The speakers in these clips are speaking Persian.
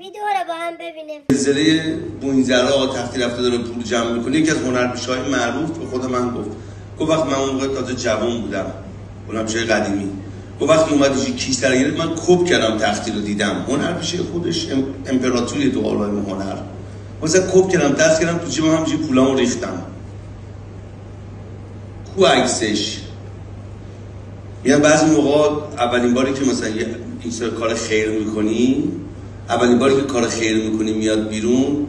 ویدیو رو با هم ببینیم. سلسله بوینزرا تختی رفته داره پول جمع میکنه. یکی از هنرپیشه‌های معروف به خود من گفت وقت من اون موقع تازه جوان بودم، هنرپیشه قدیمی، گفت وقتی اومد یه کیسه رو گرفت من کپ کردم تختی رو دیدم. هنرپیشه خودش امپراتوری تو عالم هنر. مثلا کپ کردم دست کردم تو جیبم، همینجوری پولامو ریختم. کو عکسش؟ میگم بعضی موقع اولین باری که مثلا یه کار خیر میکنی، اولین باری که کار خیر میکنی میاد بیرون،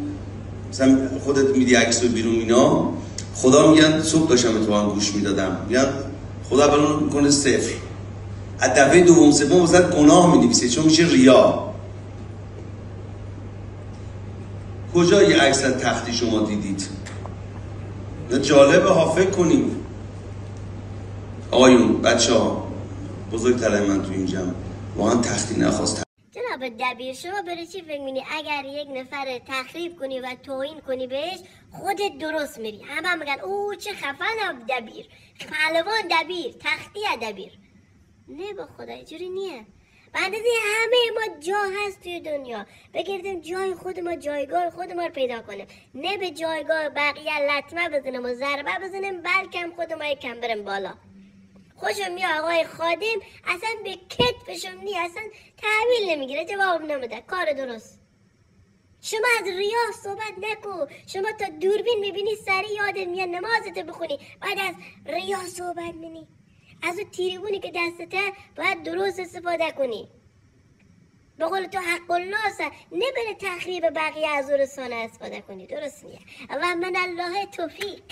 مثلا خودت میدی عکس رو بیرون اینا، خدا میگن صبح داشتم تو هم گوش میدادم، میگن خدا اول میکنه صفر، از دفعه دوم سوم واسه گناه مینویسه چون میشه ریا. کجا یه عکس از تختی شما دیدید؟ جالبه ها، فکر کنیم. آقایون، بچه‌ها، بزرگترای من تو این جمع واقعا تختی نخواست. جناب دبیر، شما برای چی فکر می‌کنی اگر یک نفر تخریب کنی و توهین کنی بهش خودت درست میری؟ همه میگن او چه خفن دبیر، پهلوان دبیر، تختی دبیر. نه به خدا اینجوری نیه. بعد همه ما جا هست توی دنیا، بگردیم جای خود ما، جایگاه خود ما رو پیدا کنیم، نه به جایگاه بقیه لطمه بزنیم و ضربه بزنیم، بلکه هم خود ما یکم بریم بالا. خوشم میاد آقای خادم اصلا به کتفشم نی، اصلا تحویل نمیگیره، جواب نمیده، کار درست. شما از ریا صحبت نکو. شما تا دوربین میبینی سری یادت میاد نمازت بخونی، بعد از ریا صحبت منی. از اون تیریبونی که دستته باید درست استفاده کنی. به قول تو حق الناس، نه بره تخریب بقیه از رسانه استفاده کنی. درست میگه. و من الله توفیق.